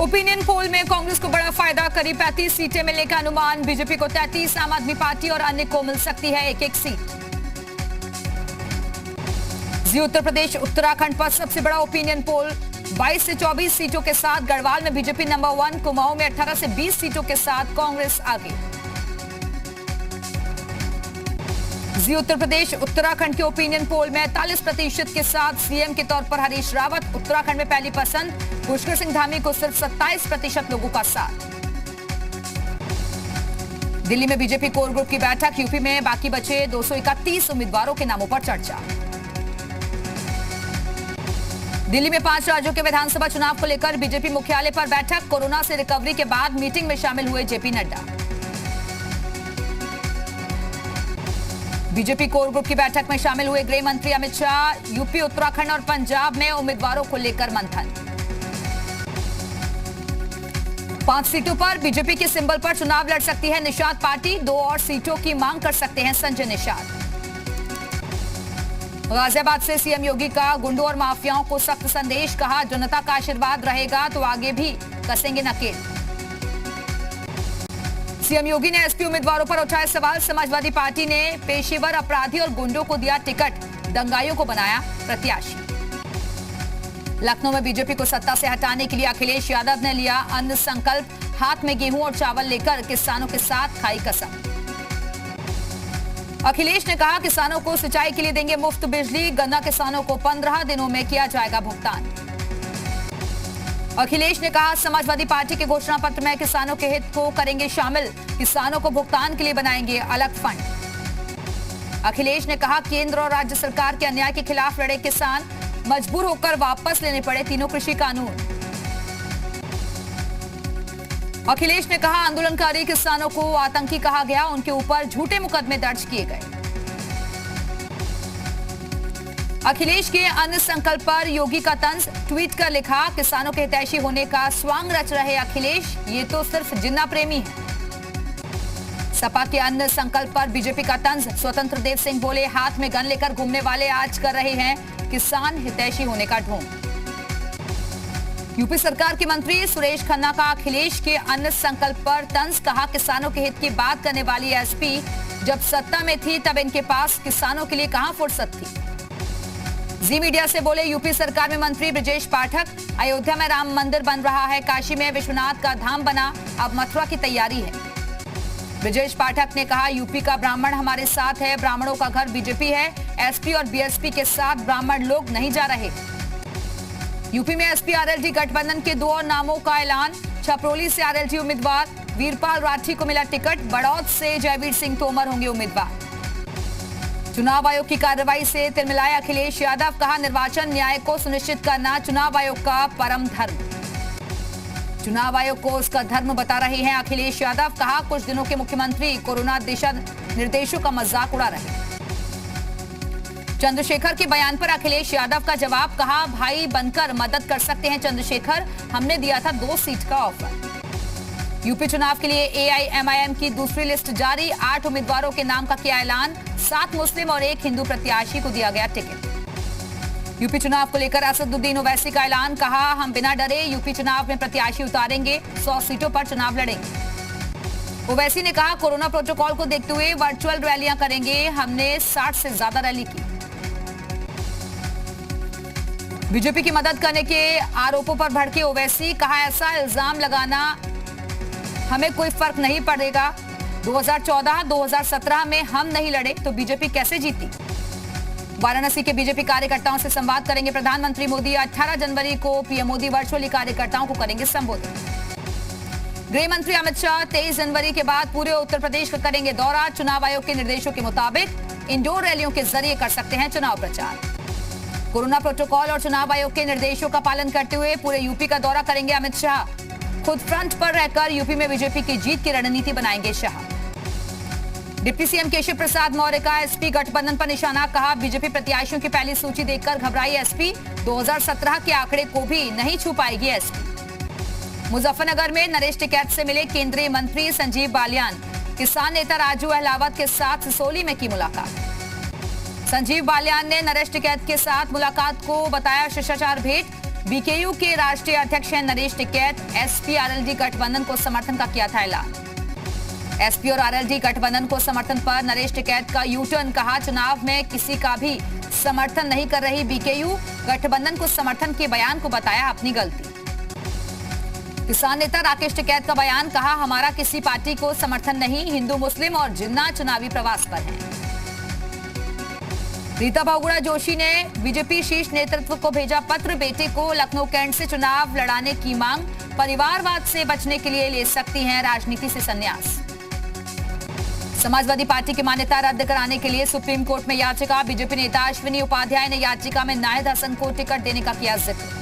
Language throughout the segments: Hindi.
ओपिनियन पोल में कांग्रेस को बड़ा फायदा, करीब 35 सीटें मिलने का अनुमान। बीजेपी को 33, आम आदमी पार्टी और अन्य को मिल सकती है एक एक सीट। जी उत्तर प्रदेश उत्तराखंड पर सबसे बड़ा ओपिनियन पोल, 22 से 24 सीटों के साथ गढ़वाल में बीजेपी नंबर 1, कुमाऊं में 18 से 20 सीटों के साथ कांग्रेस आगे। जी उत्तर प्रदेश उत्तराखंड के ओपिनियन पोल में 41% के साथ सीएम के तौर पर हरीश रावत उत्तराखंड में पहली पसंद, पुष्कर सिंह धामी को सिर्फ 27% लोगों का साथ। दिल्ली में बीजेपी कोर ग्रुप की बैठक, यूपी में बाकी बचे 231 उम्मीदवारों के नामों पर चर्चा। दिल्ली में 5 राज्यों के विधानसभा चुनाव को लेकर बीजेपी मुख्यालय पर बैठक, कोरोना से रिकवरी के बाद मीटिंग में शामिल हुए JP Nadda. BJP core group की बैठक में शामिल हुए गृह मंत्री अमित शाह, यूपी, उत्तराखंड और पंजाब में उम्मीदवारों को लेकर मंथन। 5 सीटों पर बीजेपी के सिंबल पर चुनाव लड़ सकती है निषाद पार्टी, 2 और सीटों की मांग कर सकते हैं संजय निषाद। गाजियाबाद से सीएम योगी का गुंडों और माफियाओं को सख्त संदेश, कहा जनता का आशीर्वाद रहेगा तो आगे भी कसेंगे नकेल। सीएम योगी ने एसपी उम्मीदवारों पर उठाए सवाल, समाजवादी पार्टी ने पेशेवर अपराधी और गुंडों को दिया टिकट, दंगाइयों को बनाया प्रत्याशी। लखनऊ में बीजेपी को सत्ता से हटाने के लिए अखिलेश यादव ने लिया अन्न संकल्प, हाथ में गेहूं और चावल लेकर किसानों के साथ खाई कसम। अखिलेश ने कहा किसानों को सिंचाई के लिए देंगे मुफ्त बिजली, गन्ना किसानों को 15 दिनों में किया जाएगा भुगतान। अखिलेश ने कहा समाजवादी पार्टी के घोषणा पत्र में किसानों के हित को करेंगे शामिल, किसानों को भुगतान के लिए बनाएंगे अलग फंड। अखिलेश ने कहा केंद्र और राज्य सरकार के अन्याय के खिलाफ लड़े किसान, मजबूर होकर वापस लेने पड़े तीनों कृषि कानून। अखिलेश ने कहा आंदोलनकारी किसानों को आतंकी कहा गया, उनके ऊपर झूठे मुकदमे दर्ज किए गए। अखिलेश के अन्न संकल्प पर योगी का तंज, ट्वीट कर लिखा किसानों के हितैषी होने का स्वांग रच रहे अखिलेश, ये तो सिर्फ जिन्ना प्रेमी है। सपा के अन्न संकल्प पर बीजेपी का तंज, स्वतंत्र देव सिंह बोले हाथ में गन लेकर घूमने वाले आज कर रहे हैं किसान हितैषी होने का ढोंग। यूपी सरकार के मंत्री सुरेश खन्ना का अखिलेश के अन्न संकल्प पर तंज, कहा किसानों के हित की बात करने वाली एसपी जब सत्ता में थी तब इनके पास किसानों के लिए कहां फुर्सत थी। जी मीडिया से बोले यूपी सरकार में मंत्री ब्रजेश पाठक, अयोध्या में राम मंदिर बन रहा है, काशी में विश्वनाथ का धाम बना, अब मथुरा की तैयारी है। ब्रजेश पाठक ने कहा यूपी का ब्राह्मण हमारे साथ है, ब्राह्मणों का घर बीजेपी है, एसपी और बीएसपी के साथ ब्राह्मण लोग नहीं जा रहे। यूपी में एसपी आरएलडी गठबंधन के 2 और नामों का ऐलान, छपरोली से आरएलडी उम्मीदवार वीरपाल राठी को मिला टिकट, बड़ौद से जयवीर सिंह तोमर होंगे उम्मीदवार। चुनाव आयोग की कार्रवाई से तिलमिलाए अखिलेश यादव, कहा निर्वाचन न्याय को सुनिश्चित करना चुनाव आयोग का परम धर्म। चुनाव आयोग को उसका धर्म बता रहे हैं अखिलेश यादव, कहा कुछ दिनों के मुख्यमंत्री कोरोना दिशा निर्देशों का मजाक उड़ा रहे। चंद्रशेखर के बयान पर अखिलेश यादव का जवाब, कहा भाई बनकर मदद कर सकते हैं चंद्रशेखर, हमने दिया था 2 सीट का ऑफर। यूपी चुनाव के लिए एआईएमआईएम की दूसरी लिस्ट जारी, 8 उम्मीदवारों के नाम का किया ऐलान, 7 मुस्लिम और 1 हिंदू प्रत्याशी को दिया गया टिकट। यूपी चुनाव को लेकर असदुद्दीन ओवैसी का ऐलान, कहा हम बिना डरे यूपी चुनाव में प्रत्याशी उतारेंगे, 100 सीटों पर चुनाव लड़ेंगे। ओवैसी ने कहा कोरोना प्रोटोकॉल को देखते हुए वर्चुअल रैलियां करेंगे, हमने 60 से ज्यादा रैली की। बीजेपी की मदद करने के आरोपों पर भड़के ओवैसी, कहा ऐसा इल्जाम लगाना हमें कोई फर्क नहीं पड़ेगा, 2014-2017 में हम नहीं लड़े तो बीजेपी कैसे जीती। वाराणसी के बीजेपी कार्यकर्ताओं से संवाद करेंगे प्रधानमंत्री मोदी, 18 जनवरी को पीएम मोदी वर्चुअली कार्यकर्ताओं को करेंगे संबोधित। गृह मंत्री अमित शाह 23 जनवरी के बाद पूरे उत्तर प्रदेश का करेंगे दौरा, चुनाव आयोग के निर्देशों के मुताबिक इंडोर रैलियों के जरिए कर सकते हैं चुनाव प्रचार। कोरोना प्रोटोकॉल और चुनाव आयोग के निर्देशों का पालन करते हुए पूरे यूपी का दौरा करेंगे अमित शाह, खुद फ्रंट पर रहकर यूपी में बीजेपी की जीत की रणनीति बनाएंगे शाह। डिप्टी सीएम केशव प्रसाद मौर्य का एसपी गठबंधन पर निशाना, कहा बीजेपी प्रत्याशियों की पहली सूची देखकर घबराई एसपी, 2017 के आंकड़े को भी नहीं छू पाएगी एसपी। मुजफ्फरनगर में नरेश टिकैत से मिले केंद्रीय मंत्री संजीव बालियान, किसान नेता राजू अहलावत के साथ सिसोली में की मुलाकात। संजीव बालियान ने नरेश टिकैत के साथ मुलाकात को बताया शिष्टाचार भेंट, बीकेयू के राष्ट्रीय अध्यक्ष हैं नरेश टिकैत। एसपी आरएलडी गठबंधन को समर्थन का किया था ऐलान। एसपी और आरएलडी गठबंधन को समर्थन पर नरेश टिकैत का यू टर्न, कहा चुनाव में किसी का भी समर्थन नहीं कर रही बीकेयू। गठबंधन को समर्थन के बयान को बताया अपनी गलती। किसान नेता राकेश टिकैत का बयान, कहा हमारा किसी पार्टी को समर्थन नहीं, हिंदू मुस्लिम और जिन्ना चुनावी प्रवास पर हैं। रीता बहुगुणा जोशी ने बीजेपी शीर्ष नेतृत्व को भेजा पत्र, बेटे को लखनऊ कैंट से चुनाव लड़ाने की मांग। परिवारवाद से बचने के लिए ले सकती हैं राजनीति से संन्यास। समाजवादी पार्टी की मान्यता रद्द कराने के लिए सुप्रीम कोर्ट में याचिका। बीजेपी नेता अश्विनी उपाध्याय ने याचिका में नाहिद हसन को टिकट देने का किया जिक्र।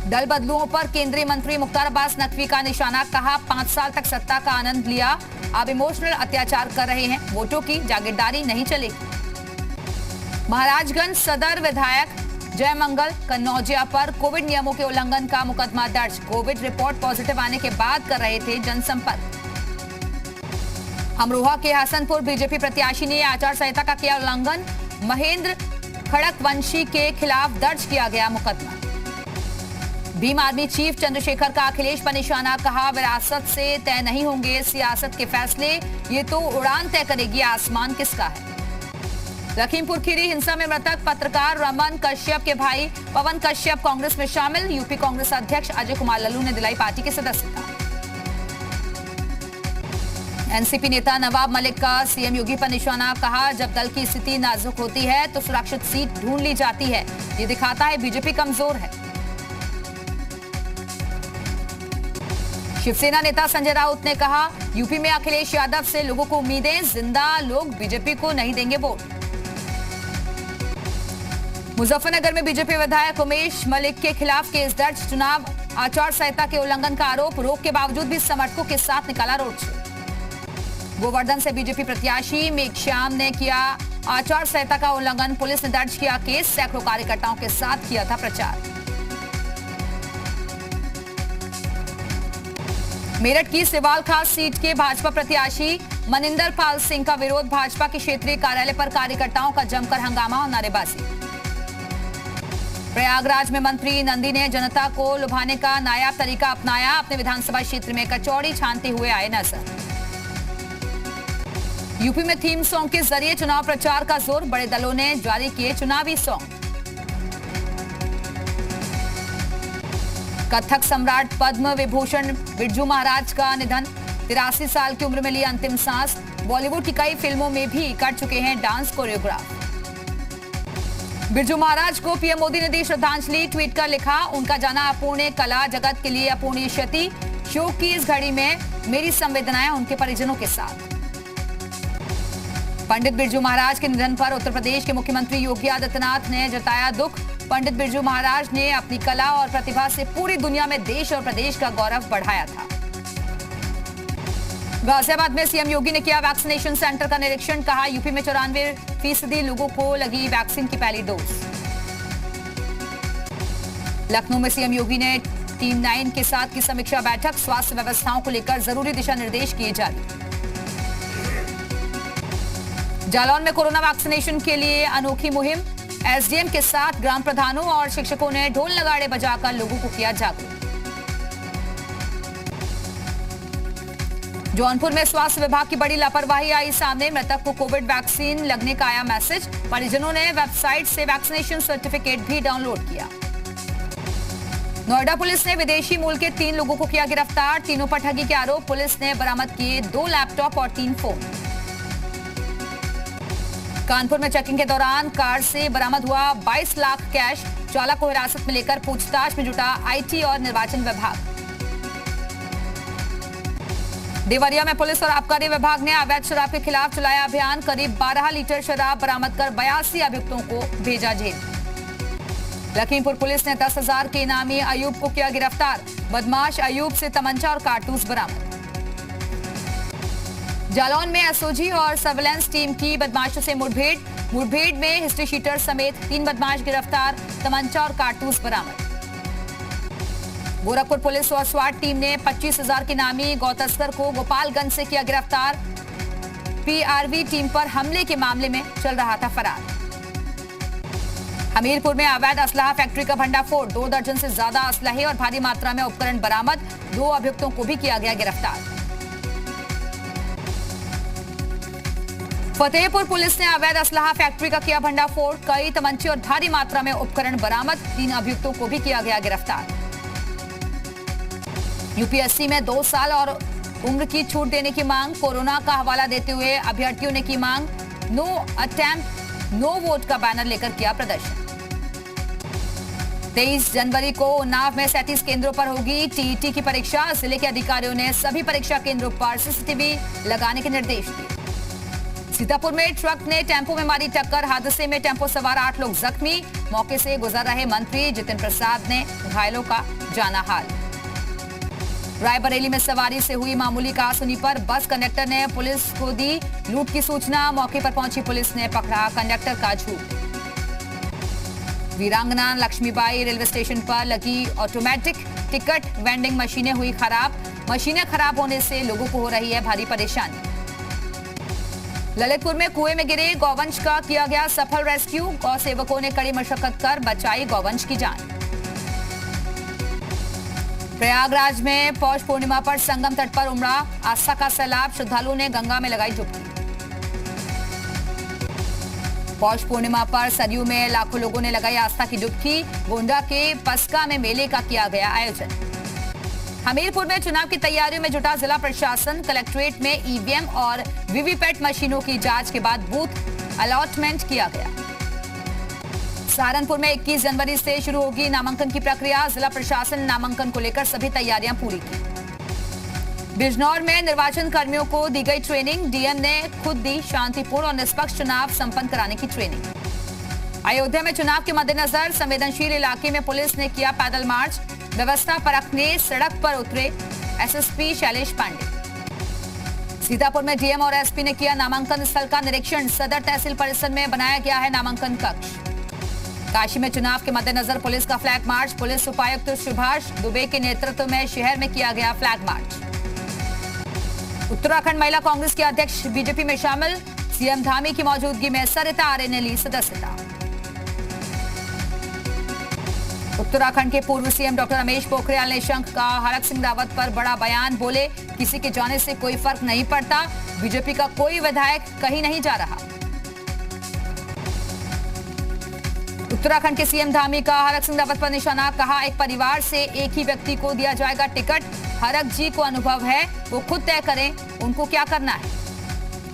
दल बदलुओं पर केंद्रीय मंत्री मुख्तार अब्बास नकवी का निशाना, कहा 5 साल तक सत्ता का आनंद लिया, अब इमोशनल अत्याचार कर रहे हैं, वोटों की जागीरदारी नहीं चलेगी। महाराजगंज सदर विधायक जयमंगल कन्नौजिया पर कोविड नियमों के उल्लंघन का मुकदमा दर्ज। कोविड रिपोर्ट पॉजिटिव आने के बाद कर रहे थे जनसंपर्क। अमरोहा के हसनपुर बीजेपी प्रत्याशी ने आचार संहिता का किया उल्लंघन। महेंद्र खड़कवंशी के खिलाफ दर्ज किया गया मुकदमा। भीम आर्मी चीफ चंद्रशेखर का अखिलेश पर निशाना, कहा विरासत से तय नहीं होंगे सियासत के फैसले, ये तो उड़ान तय करेगी आसमान किसका है। लखीमपुर खीरी हिंसा में मृतक पत्रकार रमन कश्यप के भाई पवन कश्यप कांग्रेस में शामिल। यूपी कांग्रेस अध्यक्ष अजय कुमार लल्लू ने दिलाई पार्टी की सदस्यता। एनसीपी नेता नवाब मलिक का सीएम योगी पर निशाना, कहा जब दल की स्थिति नाजुक होती है तो सुरक्षित सीट ढूंढ ली जाती है, ये दिखाता है बीजेपी कमजोर है। शिवसेना नेता संजय राउत ने कहा यूपी में अखिलेश यादव से लोगों को उम्मीदें, जिंदा लोग बीजेपी को नहीं देंगे वोट। मुजफ्फरनगर में बीजेपी विधायक उमेश मलिक के खिलाफ केस दर्ज। चुनाव आचार संहिता के उल्लंघन का आरोप, रोक के बावजूद भी समर्थकों के साथ निकाला रोड शो। गोवर्धन से बीजेपी प्रत्याशी मेघश्याम ने किया आचार संहिता का उल्लंघन, पुलिस ने दर्ज किया केस। सैकड़ों कार्यकर्ताओं के साथ किया था प्रचार। मेरठ की सिवाल खास सीट के भाजपा प्रत्याशी मनिंदर पाल सिंह का विरोध, भाजपा के क्षेत्रीय कार्यालय पर कार्यकर्ताओं का जमकर हंगामा और नारेबाजी। प्रयागराज में मंत्री नंदी ने जनता को लुभाने का नायाब तरीका अपनाया, अपने विधानसभा क्षेत्र में कचौड़ी छानते हुए आए नजर। यूपी में थीम सॉन्ग के जरिए चुनाव प्रचार का जोर, बड़े दलों ने जारी किए चुनावी सॉन्ग। कथक सम्राट पद्म विभूषण बिरजू महाराज का निधन, 83 साल की उम्र में ली अंतिम सांस। बॉलीवुड की कई फिल्मों में भी कर चुके हैं डांस कोरियोग्राफ। बिरजू महाराज को पीएम मोदी ने दी श्रद्धांजलि, ट्वीट कर लिखा उनका जाना अपूर्णीय कला जगत के लिए अपूर्णीय क्षति। शोक की इस घड़ी में मेरी संवेदनाएं उनके परिजनों के साथ। पंडित बिरजू महाराज के निधन पर उत्तर प्रदेश के मुख्यमंत्री योगी आदित्यनाथ ने जताया दुख। पंडित बिरजू महाराज ने अपनी कला और प्रतिभा से पूरी दुनिया में देश और प्रदेश का गौरव बढ़ाया था। गाजियाबाद में सीएम योगी ने किया वैक्सीनेशन सेंटर का निरीक्षण, कहा यूपी में 94% लोगों को लगी वैक्सीन की पहली डोज। लखनऊ में सीएम योगी ने टीम 9 के साथ की समीक्षा बैठक, स्वास्थ्य व्यवस्थाओं को लेकर जरूरी दिशा निर्देश किए जारी। जालौन में कोरोना वैक्सीनेशन के लिए अनोखी मुहिम, एसडीएम के साथ ग्राम प्रधानों और शिक्षकों ने ढोल नगाड़े बजाकर लोगों को किया जागरूक। जौनपुर में स्वास्थ्य विभाग की बड़ी लापरवाही आई सामने, मृतक को कोविड वैक्सीन लगने का आया मैसेज, परिजनों ने वेबसाइट से वैक्सीनेशन सर्टिफिकेट भी डाउनलोड किया। नोएडा पुलिस ने विदेशी मूल के 3 लोगों को किया गिरफ्तार, तीनों पर ठगी के आरोप, पुलिस ने बरामद किए 2 लैपटॉप और 3 फोन। कानपुर में चेकिंग के दौरान कार से बरामद हुआ 22 लाख कैश, चालक को हिरासत में लेकर पूछताछ में जुटा आईटी और निर्वाचन विभाग। देवरिया में पुलिस और आबकारी विभाग ने अवैध शराब के खिलाफ चलाया अभियान, करीब 12 लीटर शराब बरामद कर 82 अभियुक्तों को भेजा जेल। लखीमपुर पुलिस ने 10,000 के इनामी अयूब को किया गिरफ्तार, बदमाश अयूब से तमंचा और कारतूस बरामद। जालौन में एसओजी और सर्विलांस टीम की बदमाशों से मुठभेड़ में हिस्ट्री शीटर समेत 3 बदमाश गिरफ्तार, तमंचा और कारतूस बरामद। गोरखपुर पुलिस और स्वाट टीम ने 25,000 के नामी गौ तस्कर को गोपालगंज से किया गिरफ्तार, पीआरवी टीम पर हमले के मामले में चल रहा था फरार। हमीरपुर में अवैध असलहा फैक्ट्री का भंडाफोड़, 2 दर्जन से ज्यादा असलहे और भारी मात्रा में उपकरण बरामद, 2 अभियुक्तों को भी किया गया गिरफ्तार। फतेहपुर पुलिस ने अवैध असलहा फैक्ट्री का किया भंडाफोड़, कई तमंचे और भारी मात्रा में उपकरण बरामद, 3 अभियुक्तों को भी किया गया गिरफ्तार। यूपीएससी में 2 साल और उम्र की छूट देने की मांग, कोरोना का हवाला देते हुए अभ्यर्थियों ने की मांग, नो अटेम्प्ट नो वोट का बैनर लेकर किया प्रदर्शन। 23 जनवरी को उन्नाव में 37 केंद्रों पर होगी टीईटी की परीक्षा, जिले के अधिकारियों ने सभी परीक्षा केंद्रों पर सीसीटीवी लगाने के निर्देश दिए। सीतापुर में ट्रक ने टेम्पो में मारी टक्कर, हादसे में टेम्पो सवार 8 लोग जख्मी, मौके से गुजर रहे मंत्री जितिन प्रसाद ने घायलों का जाना हाल। रायबरेली में सवारी से हुई मामूली कहासुनी पर बस कंडक्टर ने पुलिस को दी लूट की सूचना, मौके पर पहुंची पुलिस ने पकड़ा कंडक्टर का झूठ। वीरांगना लक्ष्मीबाई रेलवे स्टेशन पर लगी ऑटोमेटिक टिकट वेंडिंग मशीनें हुई खराब, मशीनें खराब होने से लोगों को हो रही है भारी परेशानी। ललितपुर में कुएं में गिरे गौवंश का किया गया सफल रेस्क्यू, गौ सेवकों ने कड़ी मशक्कत कर बचाई गौवंश की जान। प्रयागराज में पौष पूर्णिमा पर संगम तट पर उमड़ा आस्था का सैलाब, श्रद्धालुओं ने गंगा में लगाई डुबकी। पौष पूर्णिमा पर सरयू में लाखों लोगों ने लगाई आस्था की डुबकी, गोंडा के पस्का में मेले का किया गया आयोजन। हमीरपुर में चुनाव की तैयारियों में जुटा जिला प्रशासन, कलेक्ट्रेट में ईवीएम और वीवीपैट मशीनों की जांच के बाद बूथ अलॉटमेंट किया गया। सहारनपुर में 21 जनवरी से शुरू होगी नामांकन की प्रक्रिया, जिला प्रशासन ने नामांकन को लेकर सभी तैयारियां पूरी की। बिजनौर में निर्वाचन कर्मियों को दी गई ट्रेनिंग, डीएम ने खुद दी शांतिपूर्ण और निष्पक्ष चुनाव संपन्न कराने की ट्रेनिंग। अयोध्या में चुनाव के मद्देनजर संवेदनशील इलाके में पुलिस ने किया पैदल मार्च, व्यवस्था परखने सड़क पर उतरे एसएसपी शैलेश पांडे। सीतापुर में डीएम और एसपी ने किया नामांकन स्थल का निरीक्षण, सदर तहसील परिसर में बनाया गया है नामांकन कक्ष। काशी में चुनाव के मद्देनजर पुलिस का फ्लैग मार्च, पुलिस उपायुक्त सुभाष दुबे के नेतृत्व में शहर में किया गया फ्लैग मार्च। उत्तराखंड महिला कांग्रेस के अध्यक्ष बीजेपी में शामिल, सीएम धामी की मौजूदगी में सरिता आर्य ने ली सदस्यता। उत्तराखंड के पूर्व सीएम डॉक्टर रमेश पोखरियाल निशंक का हरक सिंह रावत पर बड़ा बयान, बोले किसी के जाने से कोई फर्क नहीं पड़ता, बीजेपी का कोई विधायक कहीं नहीं जा रहा। उत्तराखंड के सीएम धामी का हरक सिंह रावत पर निशाना, कहा एक परिवार से एक ही व्यक्ति को दिया जाएगा टिकट, हरक जी को अनुभव है, वो खुद तय करें उनको क्या करना है।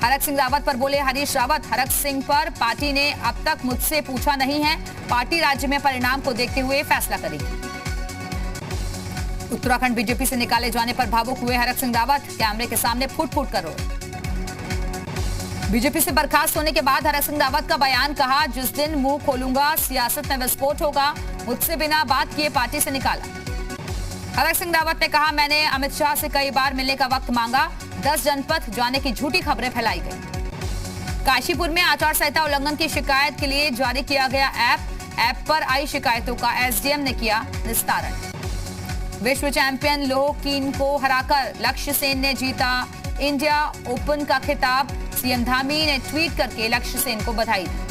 हरक सिंह रावत पर बोले हरीश रावत, हरक सिंह पर पार्टी ने अब तक मुझसे पूछा नहीं है, पार्टी राज्य में परिणाम को देखते हुए फैसला करेगी। उत्तराखंड बीजेपी से निकाले जाने पर भावुक हुए हरक सिंह रावत, कैमरे के सामने फुट फुट कर रोए। बीजेपी से बर्खास्त होने के बाद हरक सिंह रावत का बयान, कहा जिस दिन मुंह खोलूंगा सियासत में विस्फोट होगा, मुझसे बिना बात किए पार्टी से निकाला। हरक सिंह रावत ने कहा मैंने अमित शाह से कई बार मिलने का वक्त मांगा, 10 जनपद जाने की झूठी खबरें फैलाई गई। काशीपुर में आचार संहिता उल्लंघन की शिकायत के लिए जारी किया गया ऐप पर आई शिकायतों का एसडीएम ने किया निस्तारण। विश्व चैंपियन लोह कीन को हराकर लक्ष्य सेन ने जीता इंडिया ओपन का खिताब, सीएम धामी ने ट्वीट करके लक्ष्य सेन को बधाई दी।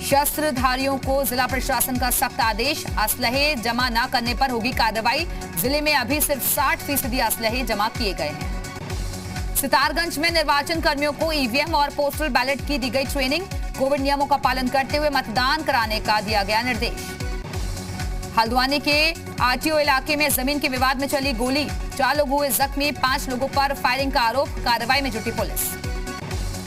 शस्त्रधारियों को जिला प्रशासन का सख्त आदेश, असलहे जमा न करने पर होगी कार्रवाई, जिले में अभी सिर्फ 60% असलहे जमा किए गए हैं। सितारगंज में निर्वाचन कर्मियों को ईवीएम और पोस्टल बैलेट की दी गई ट्रेनिंग, कोविड नियमों का पालन करते हुए मतदान कराने का दिया गया निर्देश। हल्द्वानी के आरटीओ इलाके में जमीन के विवाद में चली गोली, 4 लोग हुए जख्मी, 5 लोगों पर फायरिंग का आरोप, कार्रवाई में जुटी पुलिस।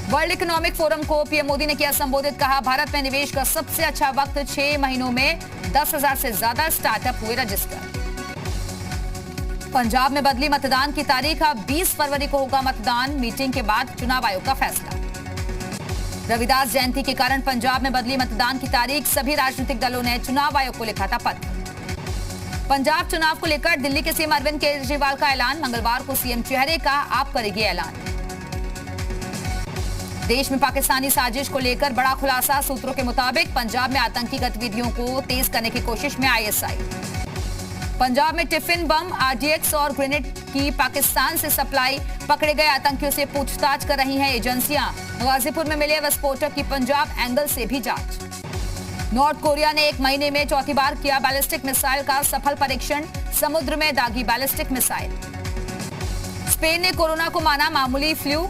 वर्ल्ड इकोनॉमिक फोरम को पीएम मोदी ने किया संबोधित, कहा भारत में निवेश का सबसे अच्छा वक्त 6 महीनों में 10,000 से ज्यादा स्टार्टअप हुए रजिस्टर। पंजाब में बदली मतदान की तारीख, अब 20 फरवरी को होगा मतदान, मीटिंग के बाद चुनाव आयोग का फैसला। रविदास जयंती के कारण पंजाब में बदली मतदान की तारीख, सभी राजनीतिक दलों ने चुनाव आयोग को लिखा था पत्र। पंजाब चुनाव को लेकर दिल्ली के सीएम अरविंद केजरीवाल का ऐलान, मंगलवार को सीएम चेहरे का आप करेगी ऐलान। देश में पाकिस्तानी साजिश को लेकर बड़ा खुलासा, सूत्रों के मुताबिक पंजाब में आतंकी गतिविधियों को तेज करने की कोशिश में आईएसआई। पंजाब में टिफिन बम, आरडीएक्स और ग्रेनेड की पाकिस्तान से सप्लाई, पकड़े गए आतंकियों से पूछताछ कर रही हैं एजेंसियां। गाजीपुर में मिले विस्फोटक की पंजाब एंगल से भी जांच। नॉर्थ कोरिया ने एक महीने में चौथी बार किया बैलिस्टिक मिसाइल का सफल परीक्षण, समुद्र में दागी बैलिस्टिक मिसाइल। स्पेन ने कोरोना को माना मामूली फ्लू,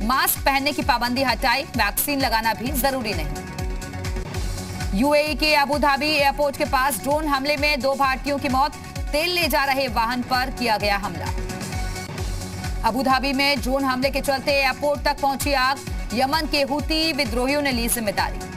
मास्क पहनने की पाबंदी हटाई, वैक्सीन लगाना भी जरूरी नहीं। यूएई के अबू धाबी एयरपोर्ट के पास ड्रोन हमले में 2 भारतीयों की मौत, तेल ले जा रहे वाहन पर किया गया हमला। अबू धाबी में ड्रोन हमले के चलते एयरपोर्ट तक पहुंची आग, यमन के हूती विद्रोहियों ने ली जिम्मेदारी।